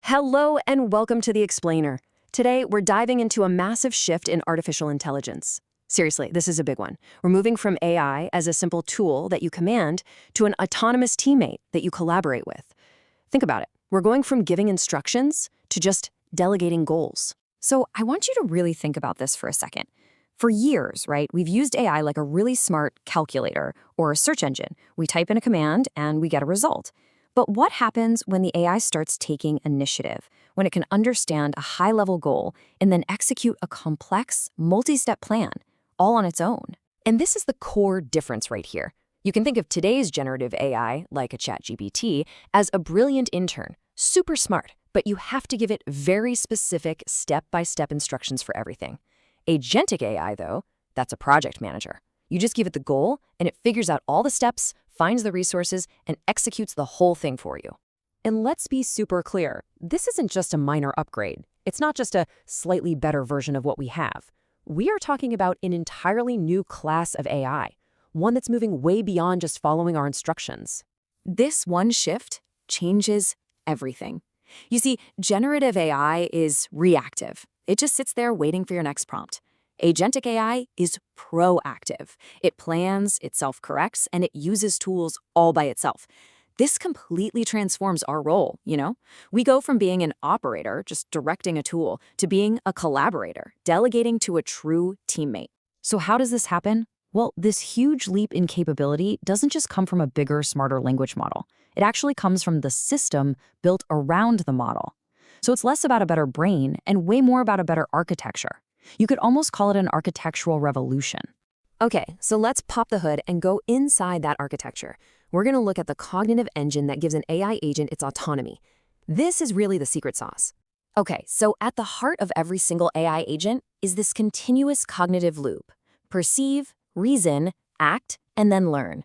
Hello and welcome to The Explainer. Today, we're diving into a massive shift in artificial intelligence. Seriously, this is a big one. We're moving from AI as a simple tool that you command to an autonomous teammate that you collaborate with. Think about it. We're going from giving instructions to just delegating goals. So I want you to really think about this for a second. For years, right, we've used AI like a really smart calculator or a search engine. We type in a command and we get a result. But what happens when the AI starts taking initiative, when it can understand a high-level goal and then execute a complex, multi-step plan, all on its own? And this is the core difference right here. You can think of today's generative AI, like a ChatGPT, as a brilliant intern, super smart, but you have to give it very specific step-by-step instructions for everything. Agentic AI, though, that's a project manager. You just give it the goal, and it figures out all the steps, finds the resources, and executes the whole thing for you. And let's be super clear, this isn't just a minor upgrade. It's not just a slightly better version of what we have. We are talking about an entirely new class of AI, one that's moving way beyond just following our instructions. This one shift changes everything. You see, generative AI is reactive. It just sits there waiting for your next prompt. Agentic AI is proactive. It plans, it self-corrects, and it uses tools all by itself. This completely transforms our role, you know? We go from being an operator, just directing a tool, to being a collaborator, delegating to a true teammate. So how does this happen? Well, this huge leap in capability doesn't just come from a bigger, smarter language model. It actually comes from the system built around the model. So it's less about a better brain and way more about a better architecture. You could almost call it an architectural revolution. Okay, so let's pop the hood and go inside that architecture. We're going to look at the cognitive engine that gives an AI agent its autonomy. This is really the secret sauce. Okay, so at the heart of every single AI agent is this continuous cognitive loop. Perceive, reason, act, and then learn.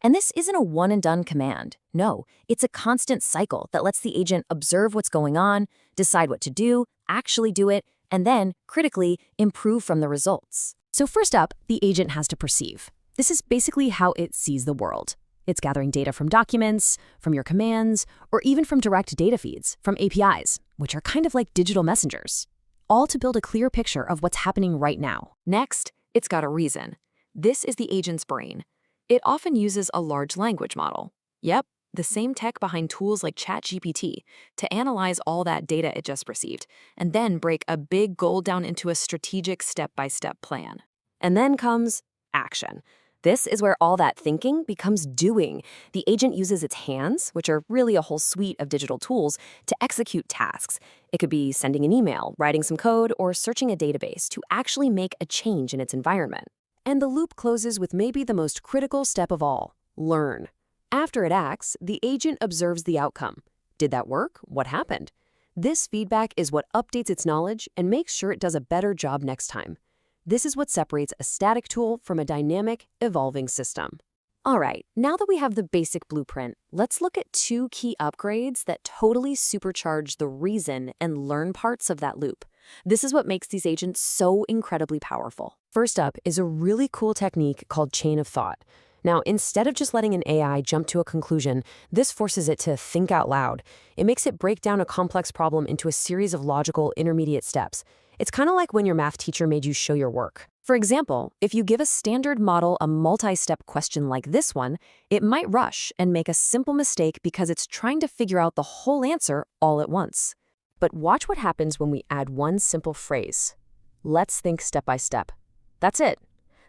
And this isn't a one-and-done command. No, it's a constant cycle that lets the agent observe what's going on, decide what to do, actually do it, and then, critically, improve from the results. So first up, the agent has to perceive. This is basically how it sees the world. It's gathering data from documents, from your commands, or even from direct data feeds, from APIs, which are kind of like digital messengers, all to build a clear picture of what's happening right now. Next, it's got to reason. This is the agent's brain. It often uses a large language model. Yep, the same tech behind tools like ChatGPT to analyze all that data it just received, and then break a big goal down into a strategic step-by-step plan. And then comes action. This is where all that thinking becomes doing. The agent uses its hands, which are really a whole suite of digital tools, to execute tasks. It could be sending an email, writing some code, or searching a database to actually make a change in its environment. And the loop closes with maybe the most critical step of all, learn. After it acts, the agent observes the outcome. Did that work? What happened? This feedback is what updates its knowledge and makes sure it does a better job next time. This is what separates a static tool from a dynamic, evolving system. All right, now that we have the basic blueprint, let's look at two key upgrades that totally supercharge the reason and learn parts of that loop. This is what makes these agents so incredibly powerful. First up is a really cool technique called chain of thought. Now, instead of just letting an AI jump to a conclusion, this forces it to think out loud. It makes it break down a complex problem into a series of logical intermediate steps. It's kind of like when your math teacher made you show your work. For example, if you give a standard model a multi-step question like this one, it might rush and make a simple mistake because it's trying to figure out the whole answer all at once. But watch what happens when we add one simple phrase. Let's think step by step. That's it.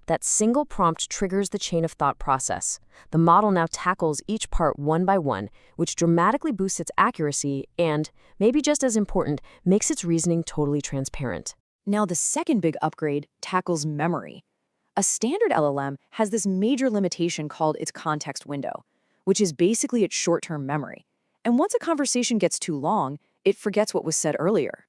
That single prompt triggers the chain of thought process. The model now tackles each part one by one, which dramatically boosts its accuracy and, maybe just as important, makes its reasoning totally transparent. Now, the second big upgrade tackles memory. A standard LLM has this major limitation called its context window, which is basically its short-term memory. And once a conversation gets too long, it forgets what was said earlier.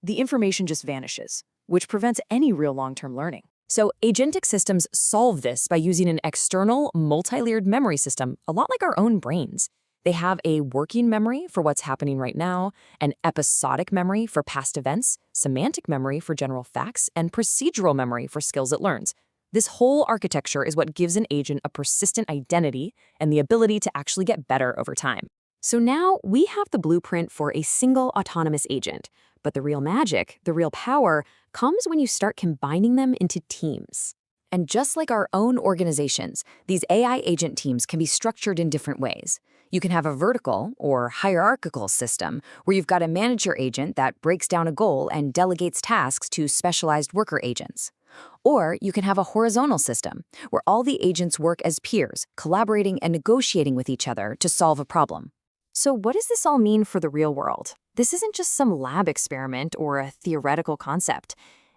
The information just vanishes, which prevents any real long-term learning. So agentic systems solve this by using an external, multi-layered memory system, a lot like our own brains. They have a working memory for what's happening right now, an episodic memory for past events, semantic memory for general facts, and procedural memory for skills it learns. This whole architecture is what gives an agent a persistent identity and the ability to actually get better over time. So now we have the blueprint for a single autonomous agent. But the real magic, the real power, comes when you start combining them into teams. And just like our own organizations, these AI agent teams can be structured in different ways. You can have a vertical or hierarchical system where you've got a manager agent that breaks down a goal and delegates tasks to specialized worker agents. Or you can have a horizontal system where all the agents work as peers, collaborating and negotiating with each other to solve a problem. So what does this all mean for the real world? This isn't just some lab experiment or a theoretical concept.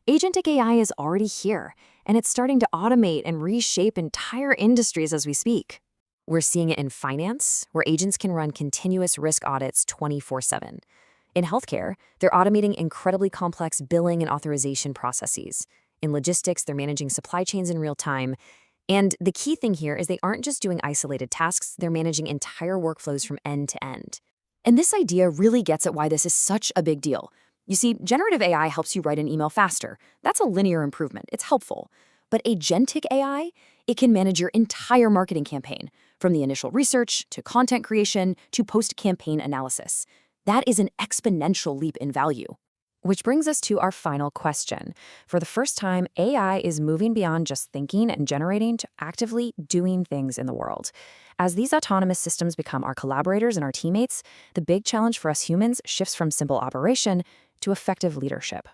Agentic AI is already here, and it's starting to automate and reshape entire industries as we speak. We're seeing it in finance, where agents can run continuous risk audits 24/7. In healthcare, they're automating incredibly complex billing and authorization processes. In logistics, they're managing supply chains in real time. And the key thing here is they aren't just doing isolated tasks, they're managing entire workflows from end to end. And this idea really gets at why this is such a big deal. You see, generative AI helps you write an email faster. That's a linear improvement. It's helpful. But agentic AI, it can manage your entire marketing campaign, from the initial research to content creation to post-campaign analysis. That is an exponential leap in value. Which brings us to our final question. For the first time, AI is moving beyond just thinking and generating to actively doing things in the world. As these autonomous systems become our collaborators and our teammates, the big challenge for us humans shifts from simple operation to effective leadership.